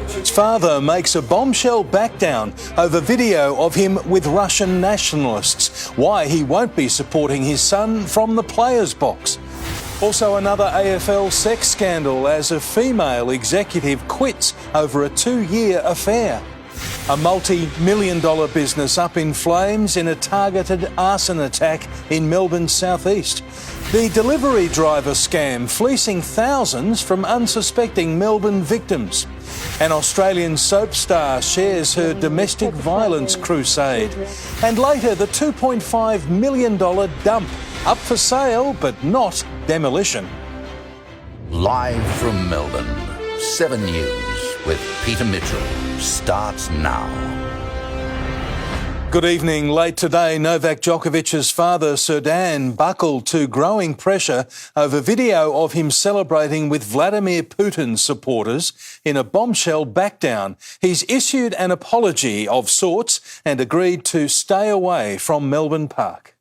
His father makes a bombshell backdown over video of him with Russian nationalists. Why he won't be supporting his son from the players' box. Also another AFL sex scandal as a female executive quits over a 2-year affair. A multi-million-dollar business up in flames in a targeted arson attack in Melbourne's southeast. The delivery driver scam fleecing thousands from unsuspecting Melbourne victims. An Australian soap star shares her domestic violence crusade. And later, the $2.5 million dump. Up for sale, but not demolition. Live from Melbourne, 7 News with Peter Mitchell starts now. Good evening. Late today, Novak Djokovic's father, Serdan, buckled to growing pressure over video of him celebrating with Vladimir Putin's supporters in a bombshell backdown. He's issued an apology of sorts and agreed to stay away from Melbourne Park.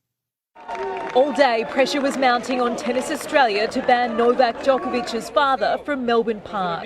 All day, pressure was mounting on Tennis Australia to ban Novak Djokovic's father from Melbourne Park.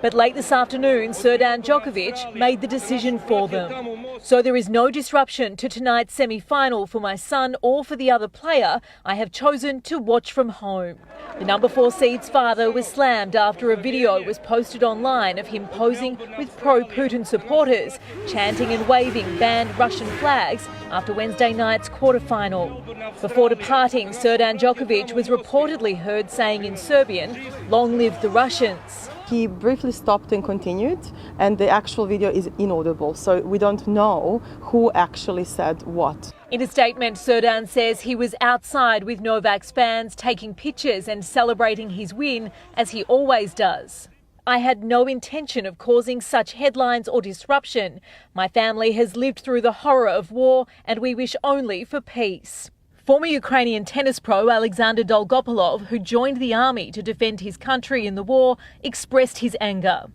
But late this afternoon, Serdan Djokovic made the decision for them. So there is no disruption to tonight's semi-final for my son or for the other player. I have chosen to watch from home. The number 4 seed's father was slammed after a video was posted online of him posing with pro-Putin supporters, chanting and waving banned Russian flags after Wednesday night's quarter-final. Before departing, Serdan Djokovic was reportedly heard saying in Serbian, "Long live the Russians." He briefly stopped and continued, and the actual video is inaudible, so we don't know who actually said what. In a statement, Serdan says he was outside with Novak's fans taking pictures and celebrating his win, as he always does. "I had no intention of causing such headlines or disruption. My family has lived through the horror of war, and we wish only for peace." Former Ukrainian tennis pro Alexander Dolgopolov, who joined the army to defend his country in the war, expressed his anger.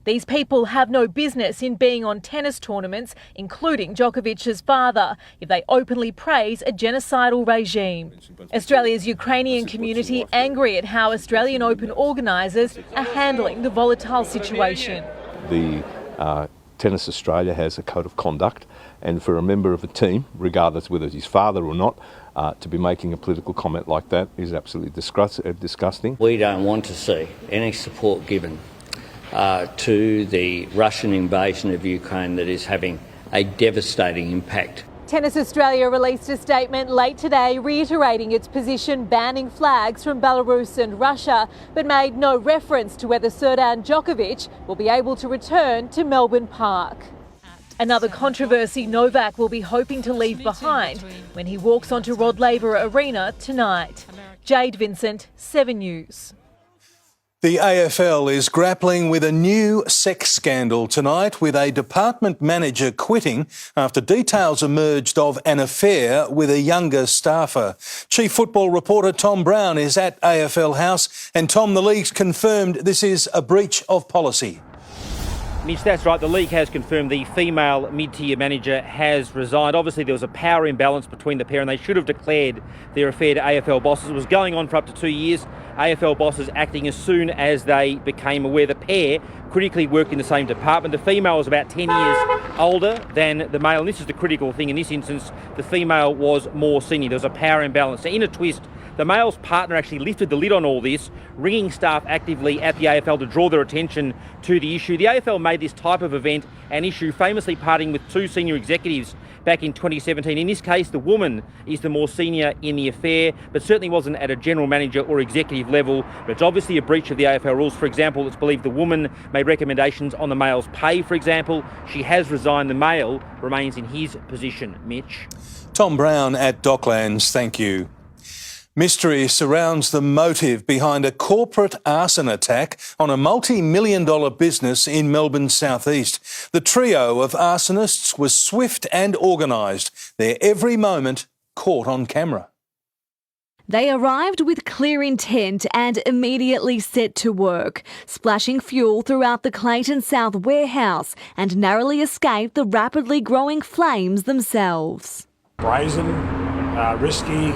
These people have no business in being on tennis tournaments, including Djokovic's father, if they openly praise a genocidal regime. Australia's Ukrainian community angry at how Australian Open organisers are handling the volatile situation. The Tennis Australia has a code of conduct, and for a member of a team, regardless whether it's his father or not, to be making a political comment like that is absolutely disgusting. We don't want to see any support given to the Russian invasion of Ukraine that is having a devastating impact. Tennis Australia released a statement late today reiterating its position banning flags from Belarus and Russia, but made no reference to whether Serdan Djokovic will be able to return to Melbourne Park. Another controversy Novak will be hoping to leave behind when he walks onto Rod Laver Arena tonight. Jade Vincent, 7 News. The AFL is grappling with a new sex scandal tonight, with a department manager quitting after details emerged of an affair with a younger staffer. Chief football reporter Tom Brown is at AFL House. And Tom, the league's confirmed this is a breach of policy. Mitch, that's right. The league has confirmed the female mid-tier manager has resigned. Obviously, there was a power imbalance between the pair and they should have declared their affair to AFL bosses. It was going on for up to 2 years. AFL bosses acting as soon as they became aware. The pair critically worked in the same department. The female was about 10 years older than the male, and this is the critical thing in this instance. The female was more senior. There was a power imbalance. So in a twist, the male's partner actually lifted the lid on all this, ringing staff actively at the AFL to draw their attention to the issue. The AFL made this type of event an issue, famously parting with 2 senior executives back in 2017. In this case, the woman is the more senior in the affair, but certainly wasn't at a general manager or executive level. But it's obviously a breach of the AFL rules. For example, it's believed the woman made recommendations on the male's pay, for example. She has resigned. The male remains in his position. Mitch. Tom Brown at Docklands, thank you. Mystery surrounds the motive behind a corporate arson attack on a multi-million-dollar business in Melbourne's southeast. The trio of arsonists was swift and organised, their every moment caught on camera. They arrived with clear intent and immediately set to work, splashing fuel throughout the Clayton South warehouse and narrowly escaped the rapidly growing flames themselves. Brazen, risky,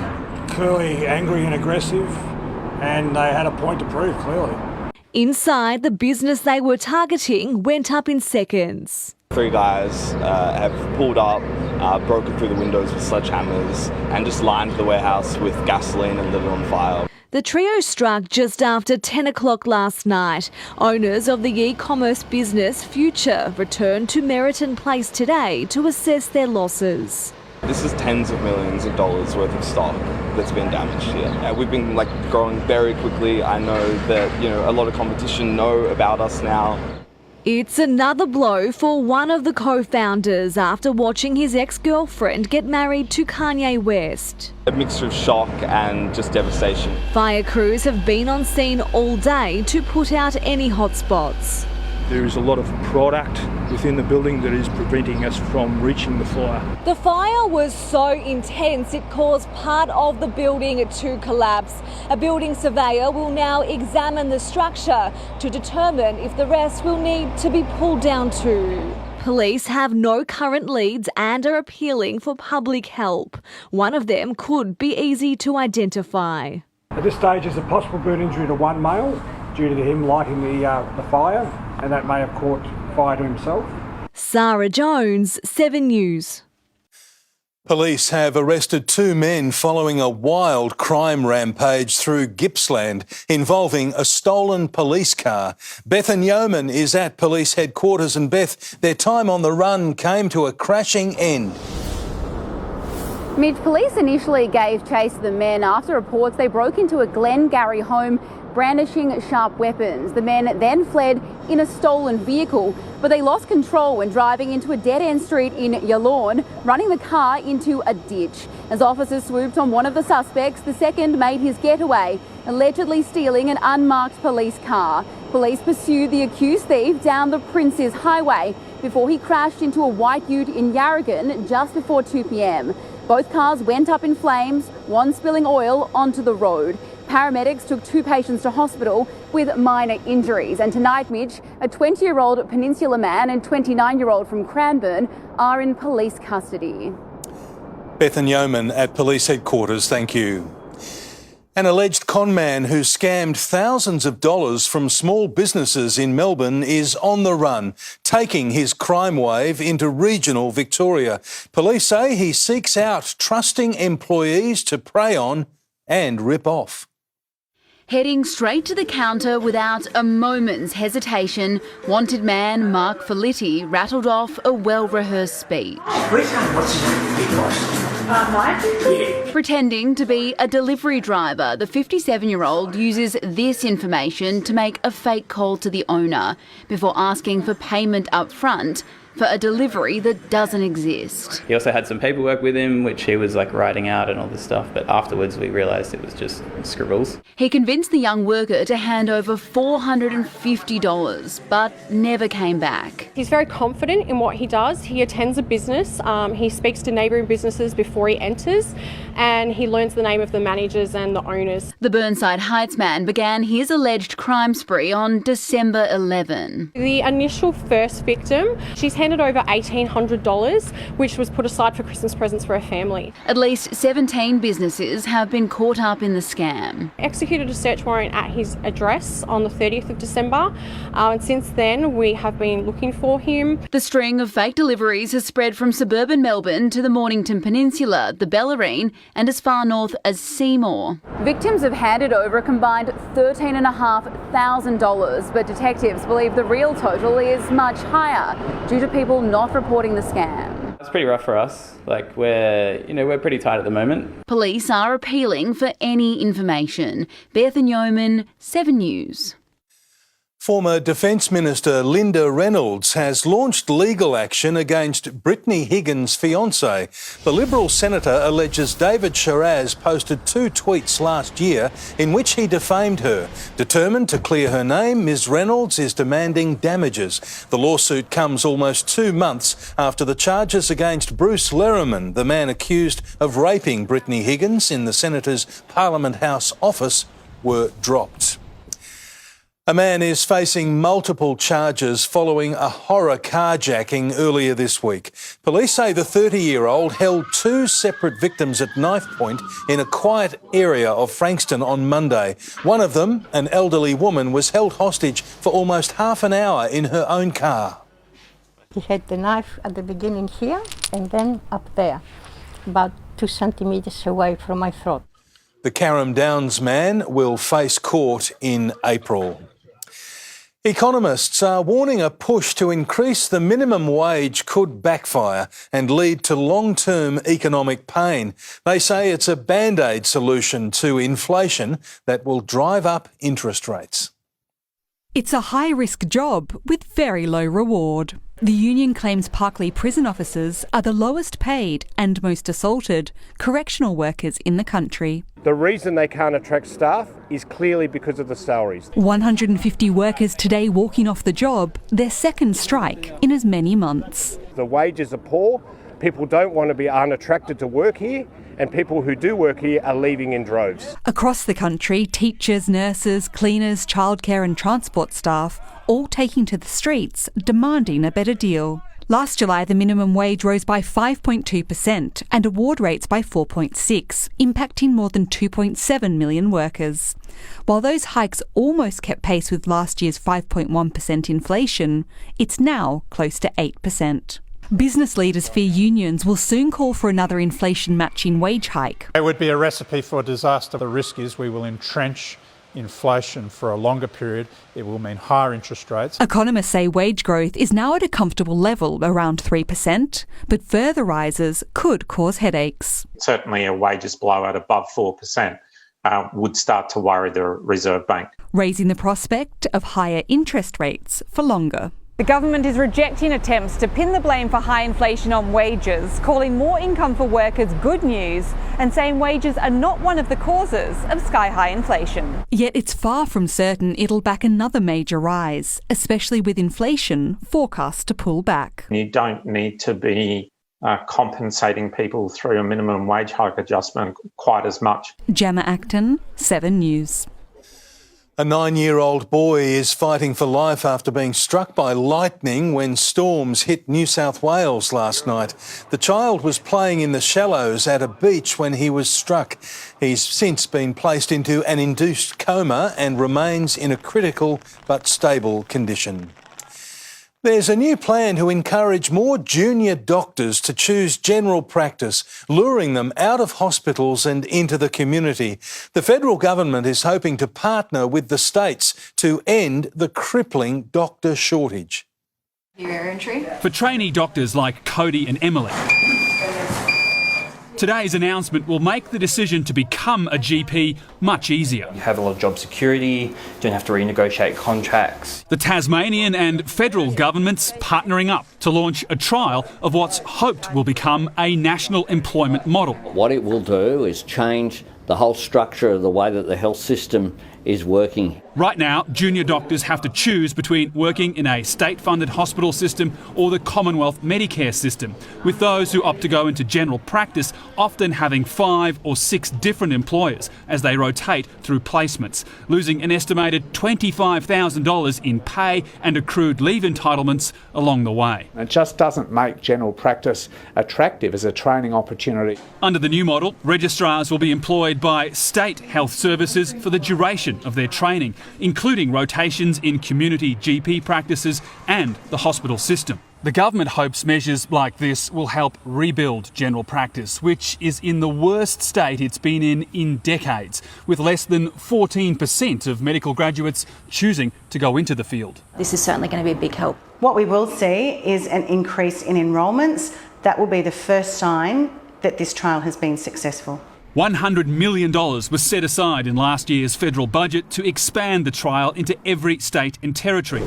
clearly angry and aggressive, and they had a point to prove, clearly. Inside, the business they were targeting went up in seconds. 3 guys have pulled up, broken through the windows with sledgehammers and just lined the warehouse with gasoline and lit it on fire. The trio struck just after 10 o'clock last night. Owners of the e-commerce business Future returned to Meriton Place today to assess their losses. This is tens of millions of dollars worth of stock that's been damaged here. We've been growing very quickly. I know that a lot of competition know about us now. It's another blow for one of the co-founders after watching his ex-girlfriend get married to Kanye West. A mixture of shock and just devastation. Fire crews have been on scene all day to put out any hotspots. There is a lot of product within the building that is preventing us from reaching the fire. The fire was so intense it caused part of the building to collapse. A building surveyor will now examine the structure to determine if the rest will need to be pulled down too. Police have no current leads and are appealing for public help. One of them could be easy to identify. At this stage, there's a possible burn injury to one male due to him lighting the fire, and that may have caught fire to himself. Sarah Jones, 7 News. Police have arrested 2 men following a wild crime rampage through Gippsland involving a stolen police car. Beth and Yeoman is at police headquarters, and Beth, their time on the run came to a crashing end. Mitch, police initially gave chase to the men after reports they broke into a Glengarry home brandishing sharp weapons. The men then fled in a stolen vehicle, but they lost control when driving into a dead-end street in Yallourn, running the car into a ditch. As officers swooped on one of the suspects, the second made his getaway, allegedly stealing an unmarked police car. Police pursued the accused thief down the Princes Highway before he crashed into a white ute in Yarragon just before 2 p.m. Both cars went up in flames, one spilling oil onto the road. Paramedics took 2 patients to hospital with minor injuries. And tonight, Mitch, a 20-year-old Peninsula man and 29-year-old from Cranbourne are in police custody. Beth and Yeoman at police headquarters, thank you. An alleged con man who scammed thousands of dollars from small businesses in Melbourne is on the run, taking his crime wave into regional Victoria. Police say he seeks out trusting employees to prey on and rip off. Heading straight to the counter without a moment's hesitation, wanted man Mark Felitti rattled off a well-rehearsed speech. Pretending to be a delivery driver, the 57-year-old uses this information to make a fake call to the owner before asking for payment up front for a delivery that doesn't exist. He also had some paperwork with him, which he was writing out and all this stuff, but afterwards we realised it was just scribbles. He convinced the young worker to hand over $450, but never came back. He's very confident in what he does. He attends a business, he speaks to neighbouring businesses before he enters, and he learns the name of the managers and the owners. The Burnside Heights man began his alleged crime spree on December 11. The initial first victim, she's handed over $1,800, which was put aside for Christmas presents for her family. At least 17 businesses have been caught up in the scam. Executed a search warrant at his address on the 30th of December, and since then we have been looking for him. The string of fake deliveries has spread from suburban Melbourne to the Mornington Peninsula, the Bellarine, and as far north as Seymour. Victims have handed over a combined $13,500, but detectives believe the real total is much higher due to people not reporting the scam. It's pretty rough for us. We're pretty tight at the moment. Police are appealing for any information. Beth and Yeoman, 7 News. Former Defence Minister Linda Reynolds has launched legal action against Brittany Higgins' fiancé. The Liberal senator alleges David Shiraz posted 2 tweets last year in which he defamed her. Determined to clear her name, Ms Reynolds is demanding damages. The lawsuit comes almost 2 months after the charges against Bruce Lerriman, the man accused of raping Brittany Higgins in the senator's Parliament House office, were dropped. A man is facing multiple charges following a horror carjacking earlier this week. Police say the 30-year-old held two separate victims at knife point in a quiet area of Frankston on Monday. One of them, an elderly woman, was held hostage for almost half an hour in her own car. He had the knife at the beginning here and then up there, about 2 centimetres away from my throat. The Carrum Downs man will face court in April. Economists are warning a push to increase the minimum wage could backfire and lead to long-term economic pain. They say it's a band-aid solution to inflation that will drive up interest rates. It's a high-risk job with very low reward. The union claims Parklea prison officers are the lowest paid and most assaulted correctional workers in the country. The reason they can't attract staff is clearly because of the salaries. 150 workers today walking off the job, their second strike in as many months. The wages are poor, people don't want to be unattracted to work here, and people who do work here are leaving in droves. Across the country, teachers, nurses, cleaners, childcare and transport staff all taking to the streets, demanding a better deal. Last July, the minimum wage rose by 5.2% and award rates by 4.6%, impacting more than 2.7 million workers. While those hikes almost kept pace with last year's 5.1% inflation, it's now close to 8%. Business leaders fear unions will soon call for another inflation-matching wage hike. It would be a recipe for disaster. The risk is we will entrench inflation for a longer period. It will mean higher interest rates. Economists say wage growth is now at a comfortable level, around 3%, but further rises could cause headaches. Certainly a wages blowout above 4% would start to worry the Reserve Bank. Raising the prospect of higher interest rates for longer. The government is rejecting attempts to pin the blame for high inflation on wages, calling more income for workers good news and saying wages are not one of the causes of sky-high inflation. Yet it's far from certain it'll back another major rise, especially with inflation forecast to pull back. You don't need to be compensating people through a minimum wage hike adjustment quite as much. Gemma Acton, 7 News. A 9-year-old boy is fighting for life after being struck by lightning when storms hit New South Wales last night. The child was playing in the shallows at a beach when he was struck. He's since been placed into an induced coma and remains in a critical but stable condition. There's a new plan to encourage more junior doctors to choose general practice, luring them out of hospitals and into the community. The federal government is hoping to partner with the states to end the crippling doctor shortage. For trainee doctors like Cody and Emily, today's announcement will make the decision to become a GP much easier. You have a lot of job security, don't have to renegotiate contracts. The Tasmanian and federal governments partnering up to launch a trial of what's hoped will become a national employment model. What it will do is change the whole structure of the way that the health system is working. Right now, junior doctors have to choose between working in a state-funded hospital system or the Commonwealth Medicare system, with those who opt to go into general practice often having 5 or 6 different employers as they rotate through placements, losing an estimated $25,000 in pay and accrued leave entitlements along the way. It just doesn't make general practice attractive as a training opportunity. Under the new model, registrars will be employed by state health services for the duration of their training, including rotations in community GP practices and the hospital system. The government hopes measures like this will help rebuild general practice, which is in the worst state it's been in decades, with less than 14% of medical graduates choosing to go into the field. This is certainly going to be a big help. What we will see is an increase in enrolments. That will be the first sign that this trial has been successful. $100 million was set aside in last year's federal budget to expand the trial into every state and territory,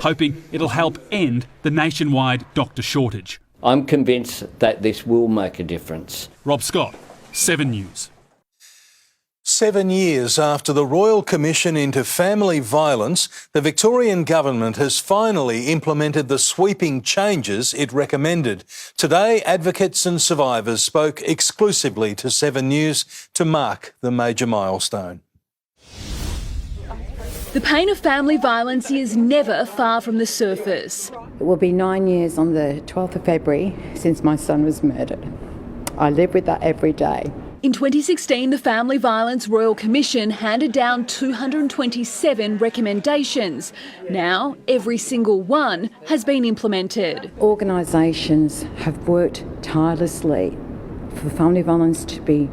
hoping it'll help end the nationwide doctor shortage. I'm convinced that this will make a difference. Rob Scott, 7 News. 7 years after the Royal Commission into Family Violence, the Victorian Government has finally implemented the sweeping changes it recommended. Today, advocates and survivors spoke exclusively to 7 News to mark the major milestone. The pain of family violence is never far from the surface. It will be 9 years on the 12th of February since my son was murdered. I live with that every day. In 2016, the Family Violence Royal Commission handed down 227 recommendations. Now, every single one has been implemented. Organisations have worked tirelessly for family violence to be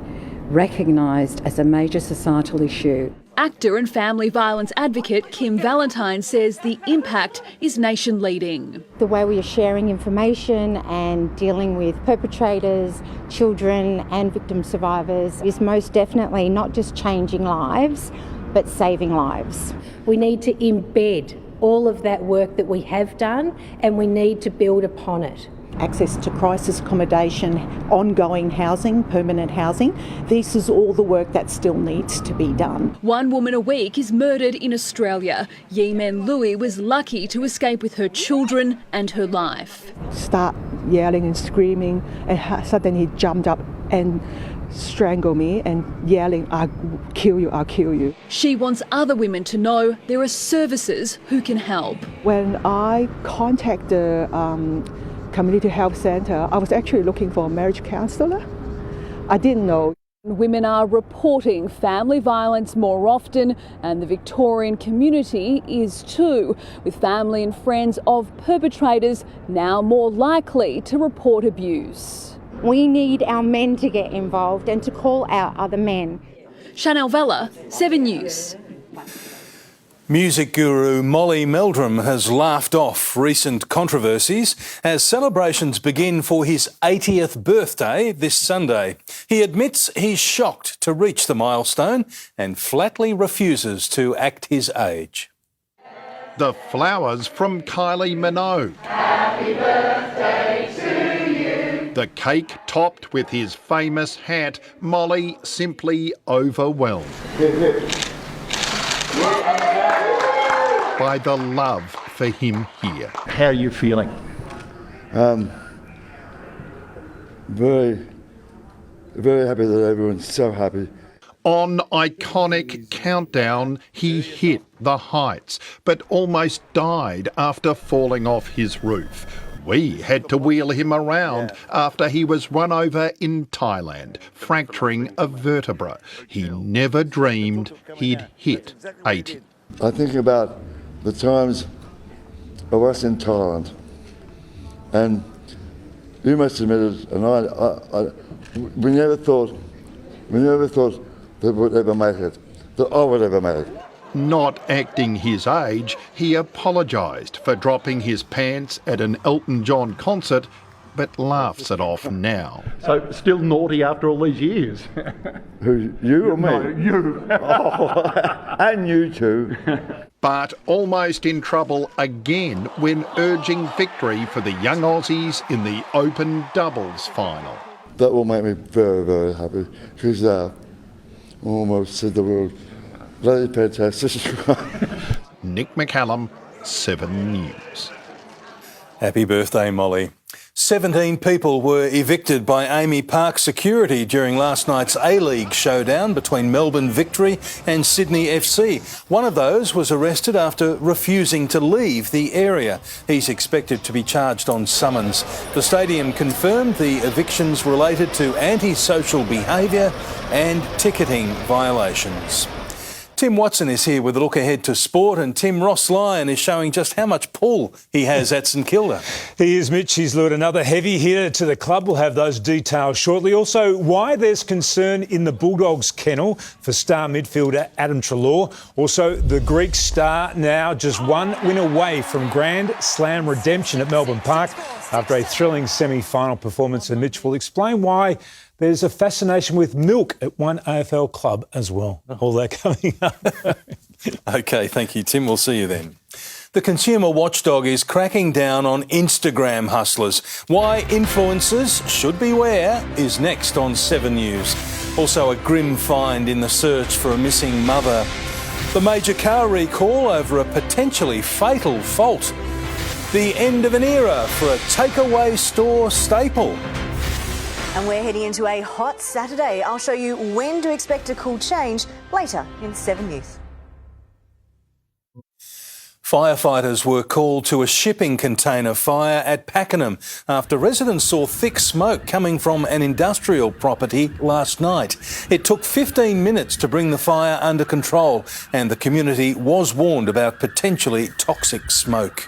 recognised as a major societal issue. Actor and family violence advocate Kim Valentine says the impact is nation-leading. The way we are sharing information and dealing with perpetrators, children and victim survivors is most definitely not just changing lives, but saving lives. We need to embed all of that work that we have done, and we need to build upon it. Access to crisis accommodation, ongoing housing, permanent housing. This is all the work that still needs to be done. One woman a week is murdered in Australia. Yemen Louie was lucky to escape with her children and her life. Start yelling and screaming, and suddenly he jumped up and strangled me and yelling, "I'll kill you, I'll kill you." She wants other women to know there are services who can help. When I contacted the Community Health Centre, I was actually looking for a marriage counsellor. I didn't know. Women are reporting family violence more often, and the Victorian community is too, with family and friends of perpetrators now more likely to report abuse. We need our men to get involved and to call out other men. Chanel Vella, 7 News. Music guru Molly Meldrum has laughed off recent controversies as celebrations begin for his 80th birthday this Sunday. He admits he's shocked to reach the milestone and flatly refuses to act his age. The flowers from Kylie Minogue. Happy birthday to you. The cake topped with his famous hat. Molly simply overwhelmed by the love for him here. How are you feeling? Very happy that everyone's so happy. On iconic Countdown, he hit the heights, but almost died after falling off his roof. We had to wheel him around after he was run over in Thailand, fracturing a vertebra. He never dreamed he'd hit 80. I think about the times of us in Thailand, and you must admit it, and we never thought that we'd ever make it, that I would ever make it. Not acting his age, he apologised for dropping his pants at an Elton John concert, but laughs it off now. So still naughty after all these years? Who, you or me? No, you. And you too. But almost in trouble again when urging victory for the young Aussies in the Open Doubles final. That will make me very, very happy, because I almost said the word. Bloody fantastic. Nick McCallum, 7 News. Happy birthday, Molly. 17 people were evicted by Amy Park Security during last night's A-League showdown between Melbourne Victory and Sydney FC. One of those was arrested after refusing to leave the area. He's expected to be charged on summons. The stadium confirmed the evictions related to antisocial behaviour and ticketing violations. Tim Watson is here with a look ahead to sport, and Tim, Ross Lyon is showing just how much pull he has at St Kilda. He is, Mitch. He's lured another heavy hitter to the club. We'll have those details shortly. Also, why there's concern in the Bulldogs kennel for star midfielder Adam Treloar. Also, the Greek star now just one win away from Grand Slam redemption at Melbourne Park after a thrilling semi-final performance. And Mitch will explain why there's a fascination with milk at one AFL club as well. All that coming up. OK, thank you, Tim. We'll see you then. The consumer watchdog is cracking down on Instagram hustlers. Why influencers should beware is next on 7 News. Also, a grim find in the search for a missing mother. The major car recall over a potentially fatal fault. The end of an era for a takeaway store staple. And we're heading into a hot Saturday. I'll show you when to expect a cool change later in 7 News. Firefighters were called to a shipping container fire at Pakenham after residents saw thick smoke coming from an industrial property last night. It took 15 minutes to bring the fire under control, and the community was warned about potentially toxic smoke.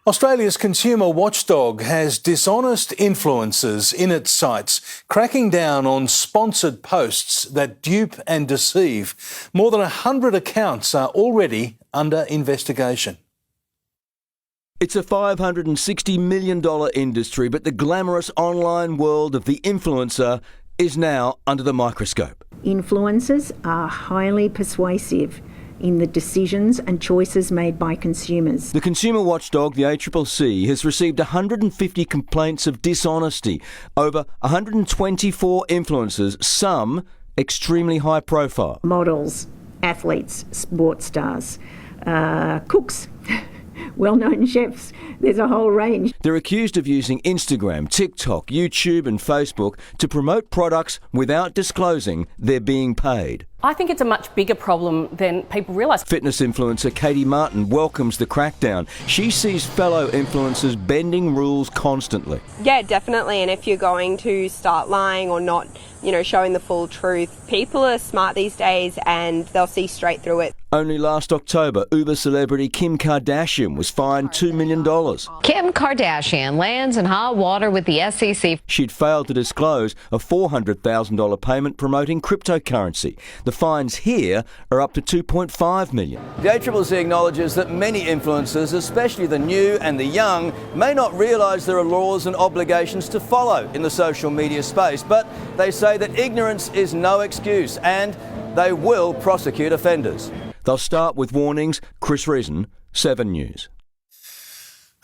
Australia's consumer watchdog has dishonest influencers in its sites, cracking down on sponsored posts that dupe and deceive. More than 100 accounts are already under investigation. It's a $560 million industry, but the glamorous online world of the influencer is now under the microscope. Influencers are highly persuasive in the decisions and choices made by consumers. The consumer watchdog, the ACCC, has received 150 complaints of dishonesty. Over 124 influencers, some extremely high profile. Models, athletes, sports stars, cooks, well-known chefs. There's a whole range. They're accused of using Instagram, TikTok, YouTube and Facebook to promote products without disclosing they're being paid. I think it's a much bigger problem than people realise. Fitness influencer Katie Martin welcomes the crackdown. She sees fellow influencers bending rules constantly. Yeah, definitely. And if you're going to start lying or not, showing the full truth, people are smart these days and they'll see straight through it. Only last October, Uber celebrity Kim Kardashian was fined $2 million. Kim Kardashian lands in hot water with the SEC. She'd failed to disclose a $400,000 payment promoting cryptocurrency. The fines here are up to $2.5 million. The ACCC acknowledges that many influencers, especially the new and the young, may not realise there are laws and obligations to follow in the social media space, but they say that ignorance is no excuse and they will prosecute offenders. They'll start with warnings. Chris Reason, 7 News.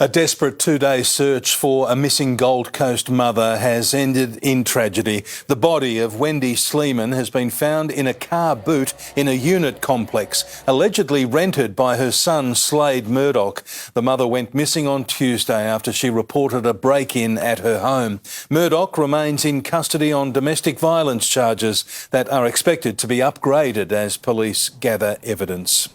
A desperate two-day search for a missing Gold Coast mother has ended in tragedy. The body of Wendy Sleeman has been found in a car boot in a unit complex, allegedly rented by her son Slade Murdoch. The mother went missing on Tuesday after she reported a break-in at her home. Murdoch remains in custody on domestic violence charges that are expected to be upgraded as police gather evidence.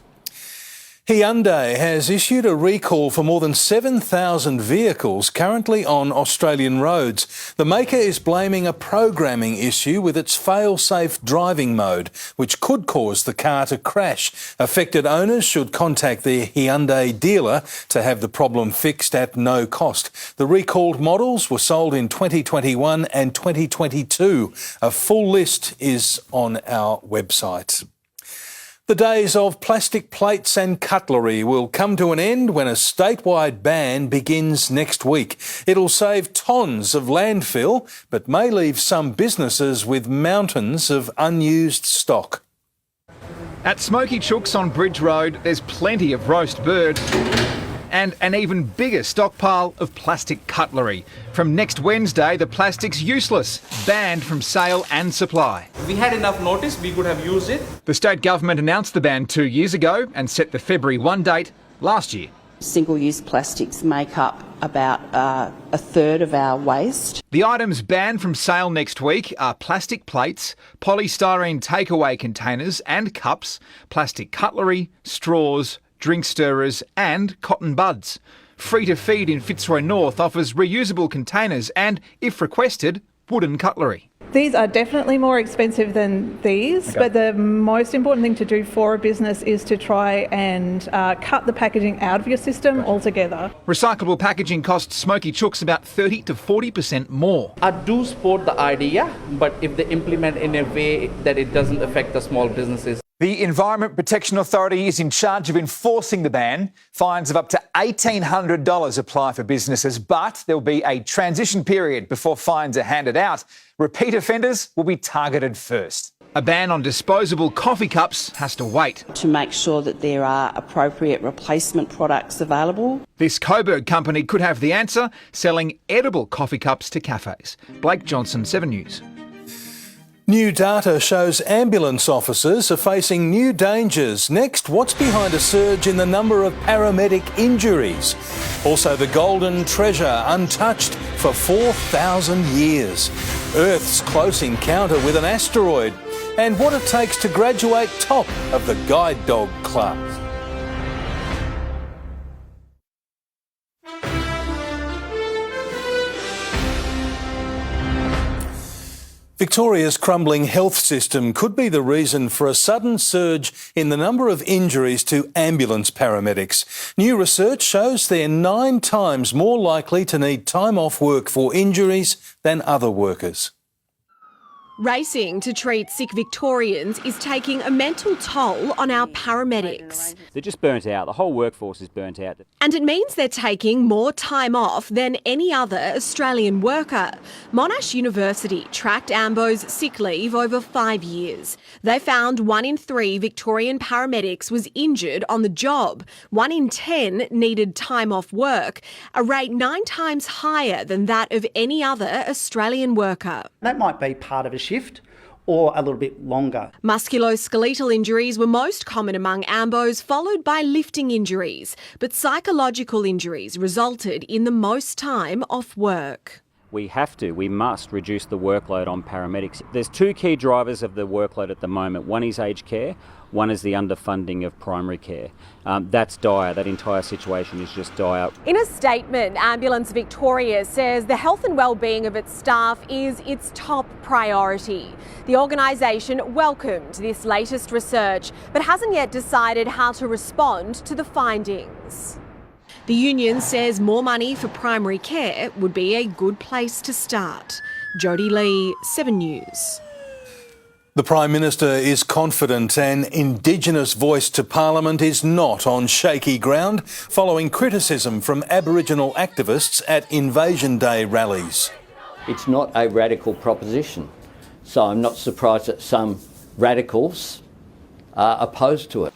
Hyundai has issued a recall for more than 7,000 vehicles currently on Australian roads. The maker is blaming a programming issue with its fail-safe driving mode, which could cause the car to crash. Affected owners should contact their Hyundai dealer to have the problem fixed at no cost. The recalled models were sold in 2021 and 2022. A full list is on our website. The days of plastic plates and cutlery will come to an end when a statewide ban begins next week. It'll save tonnes of landfill, but may leave some businesses with mountains of unused stock. At Smoky Chooks on Bridge Road, there's plenty of roast bird and an even bigger stockpile of plastic cutlery. From next Wednesday, the plastic's useless, banned from sale and supply. If we had enough notice, we could have used it. The state government announced the ban 2 years ago and set the February 1 date last year. Single-use plastics make up about a third of our waste. The items banned from sale next week are plastic plates, polystyrene takeaway containers and cups, plastic cutlery, straws, drink stirrers and cotton buds. Free to Feed in Fitzroy North offers reusable containers and, if requested, wooden cutlery. These are definitely more expensive than these, but the most important thing to do for a business is to try and cut the packaging out of your system altogether. Recyclable packaging costs Smoky Chooks about 30 to 40% more. I do support the idea, but if they implement in a way that it doesn't affect the small businesses. The Environment Protection Authority is in charge of enforcing the ban. Fines of up to $1,800 apply for businesses, but there will be a transition period before fines are handed out. Repeat offenders will be targeted first. A ban on disposable coffee cups has to wait. To make sure that there are appropriate replacement products available. This Coburg company could have the answer, selling edible coffee cups to cafes. Blake Johnson, 7 News. New data shows ambulance officers are facing new dangers. Next, what's behind a surge in the number of paramedic injuries? Also, the golden treasure untouched for 4,000 years. Earth's close encounter with an asteroid. And what it takes to graduate top of the Guide Dog Club. Victoria's crumbling health system could be the reason for a sudden surge in the number of injuries to ambulance paramedics. New research shows they're 9 times more likely to need time off work for injuries than other workers. Racing to treat sick Victorians is taking a mental toll on our paramedics. They're just burnt out. The whole workforce is burnt out. And it means they're taking more time off than any other Australian worker. Monash University tracked Ambo's sick leave over 5 years. They found 1 in 3 Victorian paramedics was injured on the job. 1 in 10 needed time off work, a rate 9 times higher than that of any other Australian worker. That might be part of a shift or a little bit longer. Musculoskeletal injuries were most common among Ambos, followed by lifting injuries. But psychological injuries resulted in the most time off work. We must reduce the workload on paramedics. There's 2 key drivers of the workload at the moment. One is aged care, one is the underfunding of primary care. That's dire. That entire situation is just dire. In a statement, Ambulance Victoria says the health and well-being of its staff is its top priority. The organisation welcomed this latest research, but hasn't yet decided how to respond to the findings. The union says more money for primary care would be a good place to start. Jodie Lee, 7 News. The Prime Minister is confident an Indigenous voice to Parliament is not on shaky ground, following criticism from Aboriginal activists at Invasion Day rallies. It's not a radical proposition, so I'm not surprised that some radicals are opposed to it.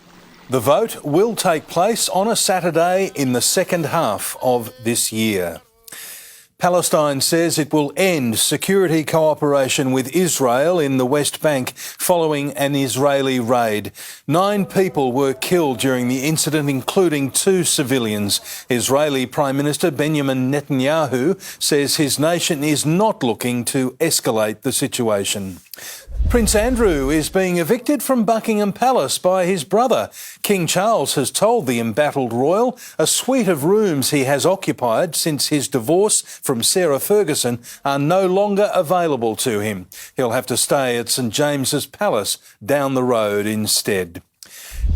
The vote will take place on a Saturday in the second half of this year. Palestine says it will end security cooperation with Israel in the West Bank following an Israeli raid. 9 people were killed during the incident, including 2 civilians. Israeli Prime Minister Benjamin Netanyahu says his nation is not looking to escalate the situation. Prince Andrew is being evicted from Buckingham Palace by his brother. King Charles has told the embattled royal a suite of rooms he has occupied since his divorce from Sarah Ferguson are no longer available to him. He'll have to stay at St James's Palace down the road instead.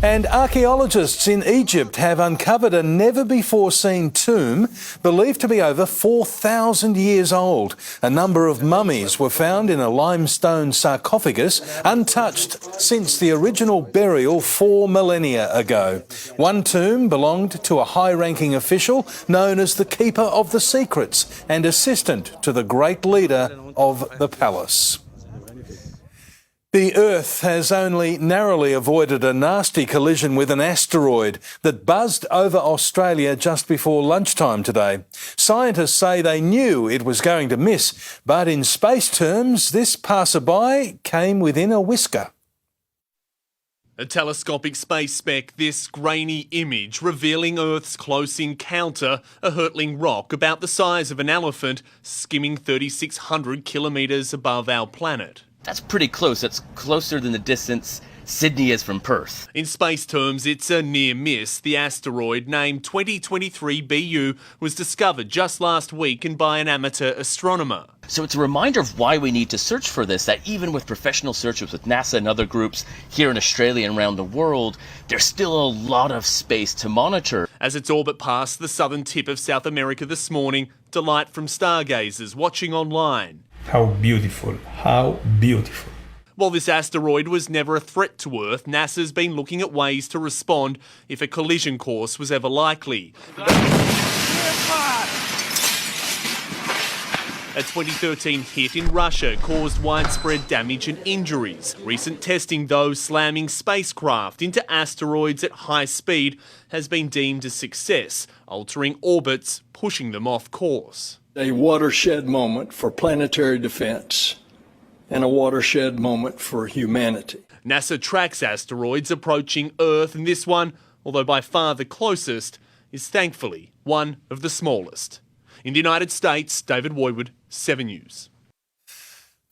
And archaeologists in Egypt have uncovered a never-before-seen tomb believed to be over 4,000 years old. A number of mummies were found in a limestone sarcophagus, untouched since the original burial 4 millennia ago. One tomb belonged to a high-ranking official known as the Keeper of the Secrets and assistant to the great leader of the palace. The Earth has only narrowly avoided a nasty collision with an asteroid that buzzed over Australia just before lunchtime today. Scientists say they knew it was going to miss, but in space terms, this passerby came within a whisker. A telescopic space speck, this grainy image revealing Earth's close encounter, a hurtling rock about the size of an elephant skimming 3,600 kilometres above our planet. That's pretty close. That's closer than the distance Sydney is from Perth. In space terms, it's a near miss. The asteroid, named 2023 BU, was discovered just last week and by an amateur astronomer. So it's a reminder of why we need to search for this, that even with professional searchers with NASA and other groups here in Australia and around the world, there's still a lot of space to monitor. As its orbit passed the southern tip of South America this morning, delight from stargazers watching online. How beautiful, how beautiful. While this asteroid was never a threat to Earth, NASA's been looking at ways to respond if a collision course was ever likely. A 2013 hit in Russia caused widespread damage and injuries. Recent testing, though, slamming spacecraft into asteroids at high speed has been deemed a success, altering orbits, pushing them off course. A watershed moment for planetary defense and a watershed moment for humanity. NASA tracks asteroids approaching Earth, and this one, although by far the closest, is thankfully one of the smallest. In the United States, David Woywood, 7 News.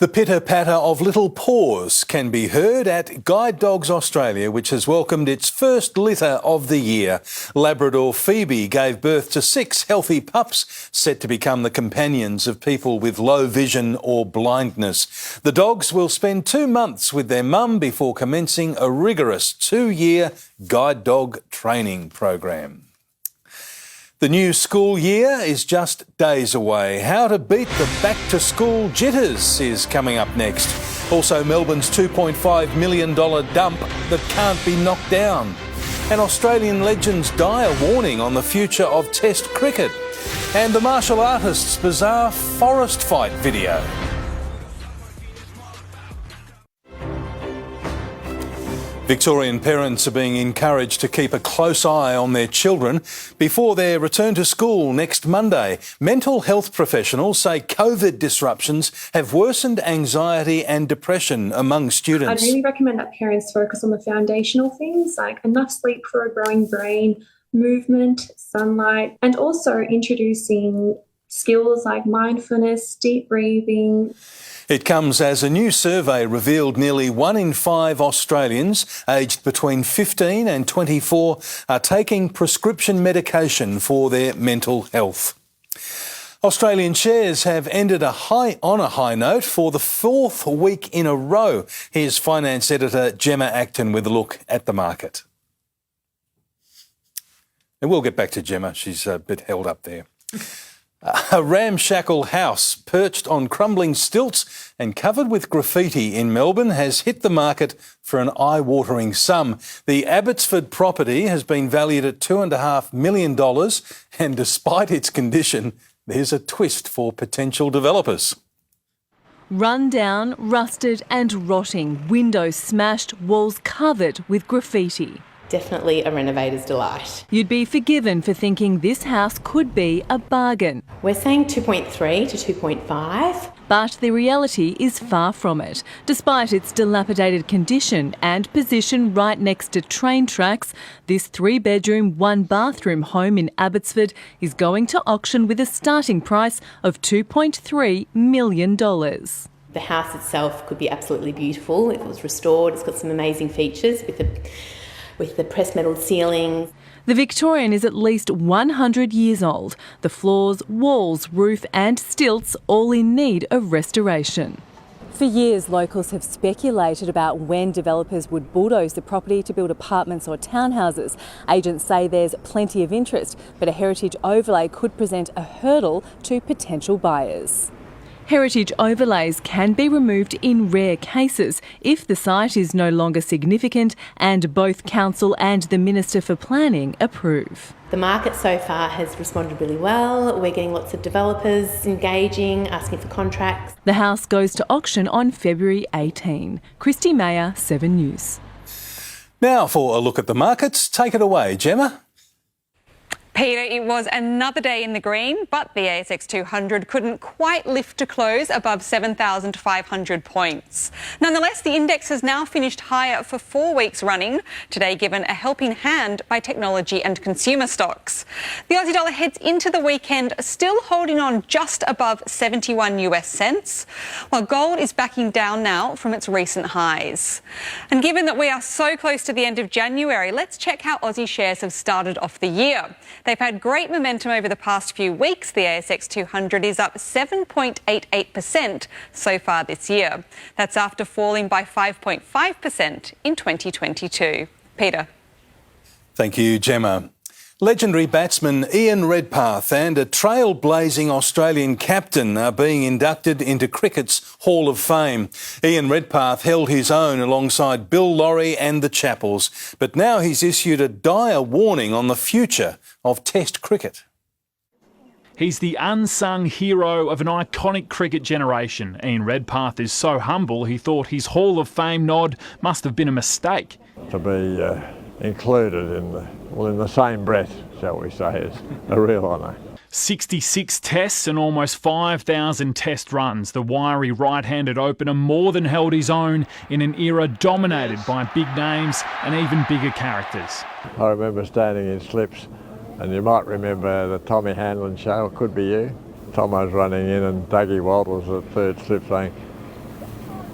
The pitter-patter of little paws can be heard at Guide Dogs Australia, which has welcomed its first litter of the year. Labrador Phoebe gave birth to 6 healthy pups, set to become the companions of people with low vision or blindness. The dogs will spend 2 months with their mum before commencing a rigorous 2-year guide dog training program. The new school year is just days away. How to beat the back-to-school jitters is coming up next. Also, Melbourne's $2.5 million dump that can't be knocked down. And Australian legends die a warning on the future of Test cricket. And the martial artist's bizarre forest fight video. Victorian parents are being encouraged to keep a close eye on their children before their return to school next Monday. Mental health professionals say COVID disruptions have worsened anxiety and depression among students. I'd really recommend that parents focus on the foundational things like enough sleep for a growing brain, movement, sunlight, and also introducing skills like mindfulness, deep breathing. It comes as a new survey revealed nearly 1 in 5 Australians aged between 15 and 24 are taking prescription medication for their mental health. Australian shares have ended on a high note for the 4th week in a row. Here's finance editor Gemma Acton with a look at the market. And we'll get back to Gemma. She's a bit held up there. A ramshackle house perched on crumbling stilts and covered with graffiti in Melbourne has hit the market for an eye-watering sum. The Abbotsford property has been valued at $2.5 million, and despite its condition, there's a twist for potential developers. Run down, rusted and rotting, windows smashed, walls covered with graffiti. Definitely a renovator's delight. You'd be forgiven for thinking this house could be a bargain. We're saying 2.3 to 2.5. But the reality is far from it. Despite its dilapidated condition and position right next to train tracks, this 3-bedroom, 1-bathroom home in Abbotsford is going to auction with a starting price of $2.3 million. The house itself could be absolutely beautiful if it was restored. It's got some amazing features with the pressed metal ceiling. The Victorian is at least 100 years old. The floors, walls, roof and stilts all in need of restoration. For years, locals have speculated about when developers would bulldoze the property to build apartments or townhouses. Agents say there's plenty of interest, but a heritage overlay could present a hurdle to potential buyers. Heritage overlays can be removed in rare cases if the site is no longer significant and both council and the Minister for Planning approve. The market so far has responded really well. We're getting lots of developers engaging, asking for contracts. The house goes to auction on February 18. Christy Mayer, 7 News. Now for a look at the markets. Take it away, Gemma. Peter, it was another day in the green, but the ASX 200 couldn't quite lift to close above 7,500 points. Nonetheless, the index has now finished higher for 4 weeks running, today given a helping hand by technology and consumer stocks. The Aussie dollar heads into the weekend still holding on just above 71 US cents, while gold is backing down now from its recent highs. And given that we are so close to the end of January, let's check how Aussie shares have started off the year. They've had great momentum over the past few weeks. The ASX 200 is up 7.88% so far this year. That's after falling by 5.5% in 2022. Peter. Thank you, Gemma. Legendary batsman Ian Redpath and a trailblazing Australian captain are being inducted into cricket's Hall of Fame. Ian Redpath held his own alongside Bill Lawry and the Chappells, but now he's issued a dire warning on the future of Test cricket. He's the unsung hero of an iconic cricket generation. Ian Redpath is so humble he thought his Hall of Fame nod must have been a mistake. To be included in the same breath, shall we say, is a real honour. 66 tests and almost 5,000 test runs. The wiry right-handed opener more than held his own in an era dominated by big names and even bigger characters. I remember standing in slips, and you might remember the Tommy Hanlon show, It Could Be You. Tomo's running in and Dougie Walt was at third slip saying,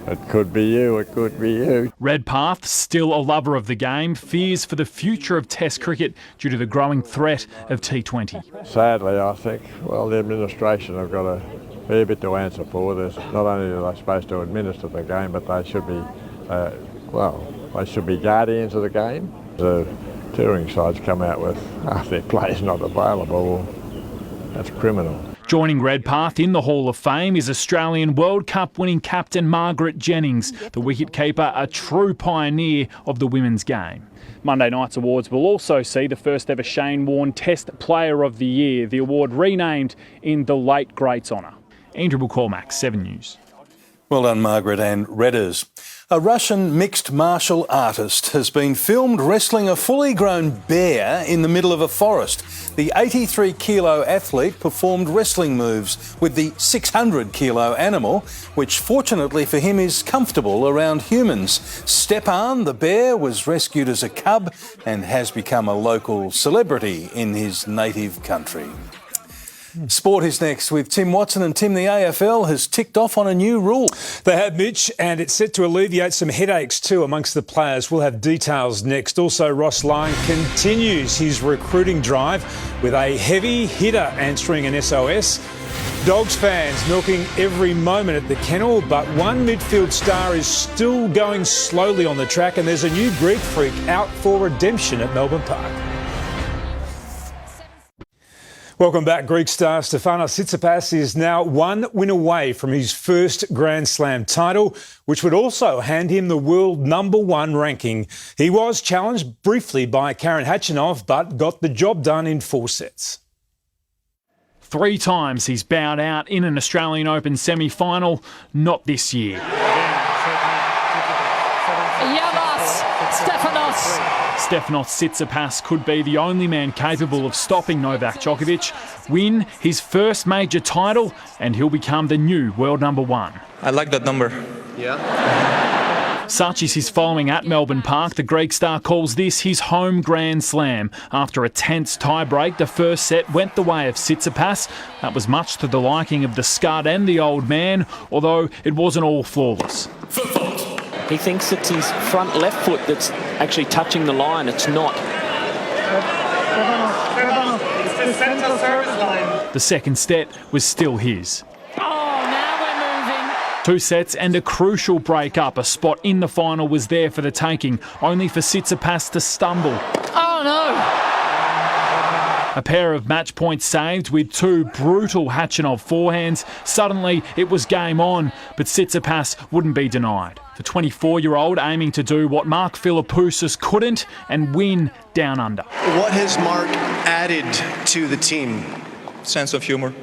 It could be you, it could be you. Redpath, still a lover of the game, fears for the future of Test cricket due to the growing threat of T20. Sadly, I think, well, the administration have got a fair bit to answer for. There's not only are they supposed to administer the game, but they should be, they should be guardians of the game. The touring sides come out with half their players not available. That's criminal. Joining Redpath in the Hall of Fame is Australian World Cup winning captain Margaret Jennings, the wicketkeeper, a true pioneer of the women's game. Monday night's awards will also see the first ever Shane Warne Test Player of the Year, the award renamed in the late great's honour. Andrew McCormack, 7 News. Well done, Margaret and Redders. A Russian mixed martial artist has been filmed wrestling a fully grown bear in the middle of a forest. The 83-kilo athlete performed wrestling moves with the 600-kilo animal, which fortunately for him is comfortable around humans. Stepan, the bear, was rescued as a cub and has become a local celebrity in his native country. Sport is next with Tim Watson. And Tim, the AFL has ticked off on a new rule. They have, Mitch, and it's set to alleviate some headaches too amongst the players. We'll have details next. Also, Ross Lyon continues his recruiting drive with a heavy hitter answering an SOS. Dogs fans milking every moment at the kennel, but one midfield star is still going slowly on the track, and there's a new Greek freak out for redemption at Melbourne Park. Welcome back. Greek star Stefanos Tsitsipas is now one win away from his first Grand Slam title, which would also hand him the world #1 ranking. He was challenged briefly by Karen Khachanov, but got the job done in 4 sets. 3 times he's bowed out in an Australian Open semi-final, not this year. Stefanos Tsitsipas could be the only man capable of stopping Novak Djokovic, win his first major title, and he'll become the new world #1. I like that number. Yeah. Such is his following at Melbourne Park. The Greek star calls this his home Grand Slam. After a tense tie-break, the first set went the way of Tsitsipas. That was much to the liking of the Scud and the old man, although it wasn't all flawless. He thinks it's his front left foot that's actually touching the line. It's not. The second set was still his. Oh, now we're moving. 2 sets and a crucial break-up. A spot in the final was there for the taking, only for Tsitsipas to stumble. Oh, no. A pair of match points saved with 2 brutal Khachanov forehands. Suddenly, it was game on, but Tsitsipas wouldn't be denied. The 24-year-old aiming to do what Mark Philippoussis couldn't and win down under. What has Mark added to the team? Sense of humour.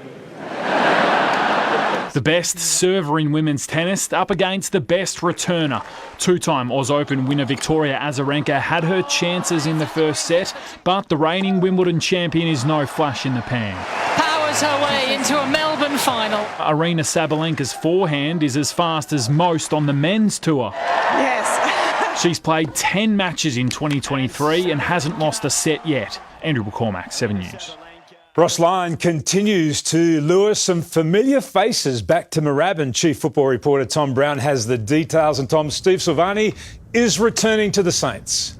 The best server in women's tennis up against the best returner. 2-time Oz Open winner Victoria Azarenka had her chances in the first set, but the reigning Wimbledon champion is no flash in the pan. Powers her way into a Melbourne final. Arina Sabalenka's forehand is as fast as most on the men's tour. Yes. She's played 10 matches in 2023 and hasn't lost a set yet. Andrew McCormack, 7 News. Ross Lyon continues to lure some familiar faces back to Moorabbin. Chief football reporter Tom Brown has the details. And Tom, Steve Silvani is returning to the Saints.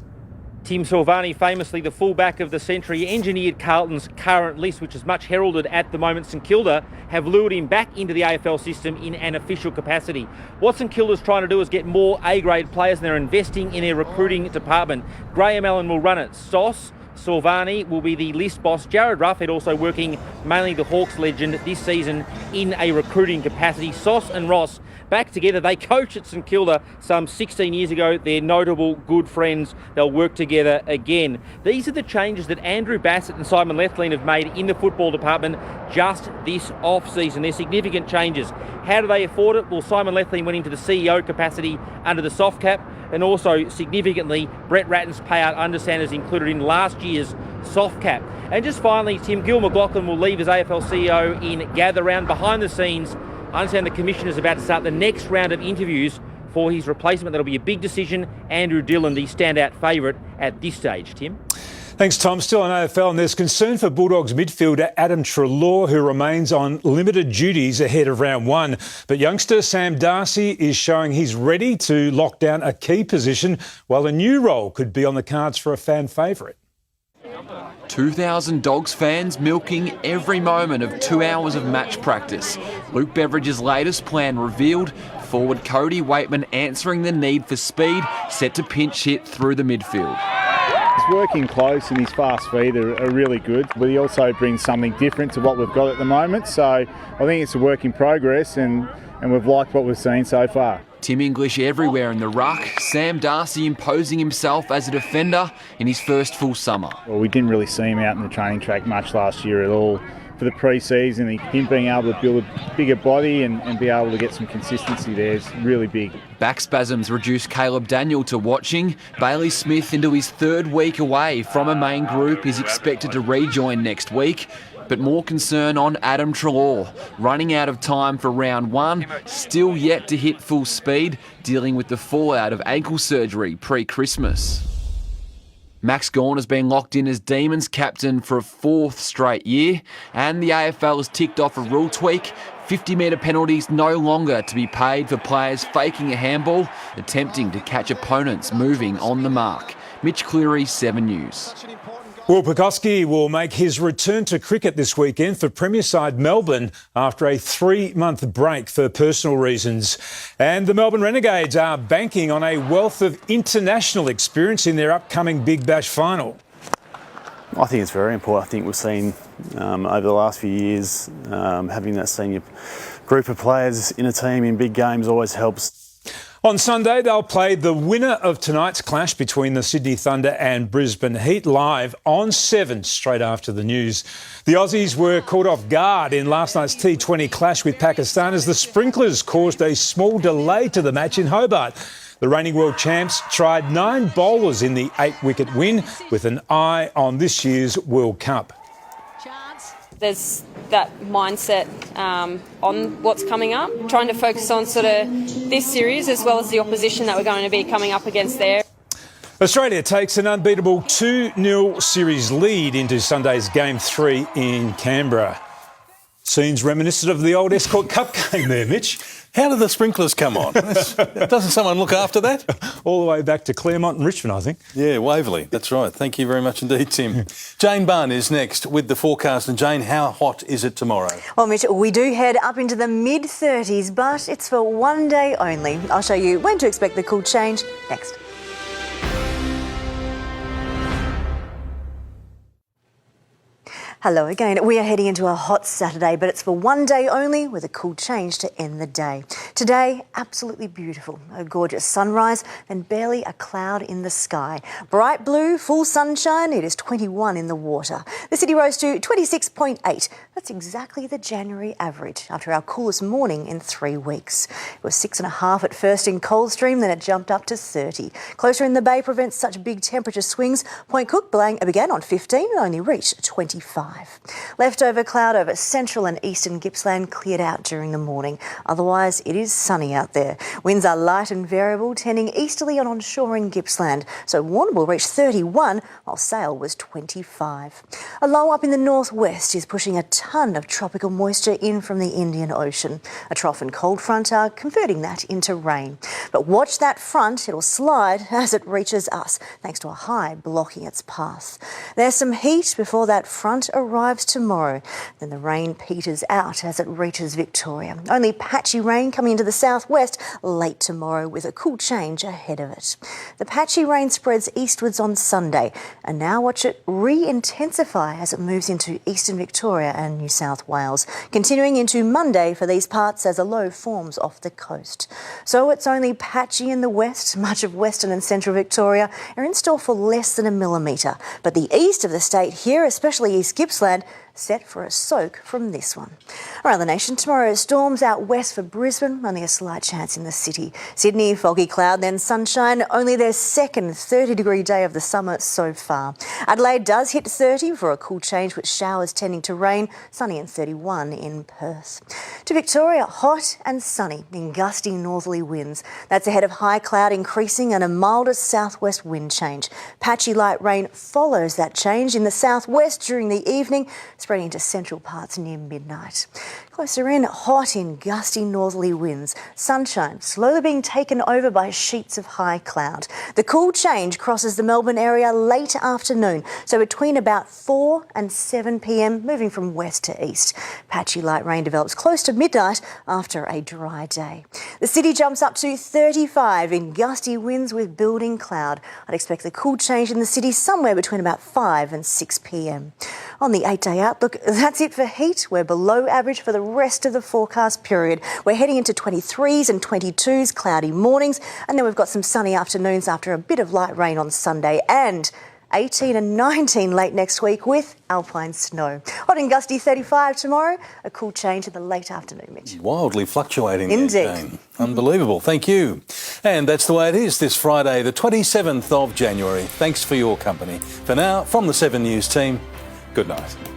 Tim Silvani, famously the fullback of the century, engineered Carlton's current list, which is much heralded at the moment. St Kilda have lured him back into the AFL system in an official capacity. What St Kilda's trying to do is get more A-grade players, and they're investing in their recruiting department. Graham Allen will run it. Sauce Silvani will be the list boss. Jared Ruffhead also working mainly the Hawks legend this season in a recruiting capacity. Sauce and Ross back together. They coached at St Kilda some 16 years ago. They're notable good friends. They'll work together again. These are the changes that Andrew Bassett and Simon Lethlean have made in the football department just this off-season. They're significant changes. How do they afford it? Well, Simon Lethlean went into the CEO capacity under the soft cap, and also significantly Brett Ratton's payout under Sanders included in last year's soft cap. And just finally, Tim, Gil McLachlan will leave as AFL CEO in Gather Round. Behind the scenes, I understand the Commissioner is about to start the next round of interviews for his replacement. That'll be a big decision. Andrew Dillon, the standout favourite at this stage, Tim. Thanks, Tom. Still on AFL, and there's concern for Bulldogs midfielder Adam Treloar, who remains on limited duties ahead of round one. But youngster Sam Darcy is showing he's ready to lock down a key position, while a new role could be on the cards for a fan favourite. 2,000 Dogs fans milking every moment of 2 hours of match practice. Luke Beveridge's latest plan revealed. Forward Cody Waitman answering the need for speed, set to pinch hit through the midfield. He's working close and his fast feet are really good, but he also brings something different to what we've got at the moment. So I think it's a work in progress and we've liked what we've seen so far. Tim English everywhere in the ruck, Sam Darcy imposing himself as a defender in his first full summer. Well, we didn't really see him out in the training track much last year at all. For the pre-season, him being able to build a bigger body and be able to get some consistency there is really big. Back spasms reduced Caleb Daniel to watching. Bailey Smith, into his third week away from a main group, is expected to rejoin next week. But more concern on Adam Treloar, running out of time for round one, still yet to hit full speed, dealing with the fallout of ankle surgery pre-Christmas. Max Gawn has been locked in as Demons captain for a fourth straight year, and the AFL has ticked off a rule tweak. 50-metre penalties no longer to be paid for players faking a handball, attempting to catch opponents moving on the mark. Mitch Cleary, 7 News. Will Pekoski will make his return to cricket this weekend for Premier side Melbourne after a 3-month break for personal reasons. And the Melbourne Renegades are banking on a wealth of international experience in their upcoming Big Bash final. I think it's very important. I think we've seen over the last few years having that senior group of players in a team in big games always helps. On Sunday, they'll play the winner of tonight's clash between the Sydney Thunder and Brisbane Heat live on 7 straight after the news. The Aussies were caught off guard in last night's T20 clash with Pakistan as the sprinklers caused a small delay to the match in Hobart. The reigning world champs tried 9 bowlers in the 8-wicket win with an eye on this year's World Cup. There's that mindset on what's coming up, trying to focus on sort of this series as well as the opposition that we're going to be coming up against there. Australia takes an unbeatable 2-0 series lead into Sunday's Game 3 in Canberra. Scenes reminiscent of the old Escort Cup game there, Mitch. How did the sprinklers come on? Doesn't someone look after that? All the way back to Claremont and Richmond, I think. Yeah, Waverley. That's right. Thank you very much indeed, Tim. Jane Barn is next with the forecast. And Jane, how hot is it tomorrow? Well, Mitch, we do head up into the mid-30s, but it's for one day only. I'll show you when to expect the cool change next. Hello again. We are heading into a hot Saturday, but it's for one day only with a cool change to end the day. Today, absolutely beautiful. A gorgeous sunrise and barely a cloud in the sky. Bright blue, full sunshine. It is 21 in the water. The city rose to 26.8. That's exactly the January average after our coolest morning in 3 weeks. It was 6.5 at first in Coldstream, then it jumped up to 30. Closer in the bay prevents such big temperature swings. Point Cook began on 15 and only reached 25. Leftover cloud over central and eastern Gippsland cleared out during the morning. Otherwise, it is sunny out there. Winds are light and variable, tending easterly and onshore in Gippsland. So Warrnambool reached 31, while Sale was 25. A low up in the northwest is pushing a ton of tropical moisture in from the Indian Ocean. A trough and cold front are converting that into rain. But watch that front, it'll slide as it reaches us, thanks to a high blocking its path. There's some heat before that front arrives tomorrow. Then the rain peters out as it reaches Victoria. Only patchy rain coming into the southwest late tomorrow with a cool change ahead of it. The patchy rain spreads eastwards on Sunday, and now watch it re-intensify as it moves into eastern Victoria and New South Wales, continuing into Monday for these parts as a low forms off the coast. So it's only patchy in the west. Much of western and central Victoria are in store for less than a millimetre. But the east of the state here, especially East Gippsland, set for a soak from this one. Around the nation tomorrow, storms out west for Brisbane, only a slight chance in the city. Sydney, foggy cloud, then sunshine, only their second 30-degree day of the summer so far. Adelaide does hit 30 for a cool change with showers tending to rain, sunny and 31 in Perth. To Victoria, hot and sunny in gusty northerly winds. That's ahead of high cloud increasing and a milder southwest wind change. Patchy light rain follows that change in the southwest during the evening, spreading into central parts near midnight. Closer in, hot in gusty northerly winds. Sunshine slowly being taken over by sheets of high cloud. The cool change crosses the Melbourne area late afternoon, so between about 4 and 7 p.m, moving from west to east. Patchy light rain develops close to midnight after a dry day. The city jumps up to 35 in gusty winds with building cloud. I'd expect the cool change in the city somewhere between about 5 and 6 p.m. On the 8-day outlook, that's it for heat. We're below average for the rest of the forecast period. We're heading into 23s and 22s, cloudy mornings, and then we've got some sunny afternoons after a bit of light rain on Sunday, and 18 and 19 late next week with alpine snow. Hot and gusty 35 tomorrow, a cool change in the late afternoon, Mitch. Wildly fluctuating. Indeed. Unbelievable. Thank you. And that's the way it is this Friday, the 27th of January. Thanks for your company. For now, from the 7 News team, good night.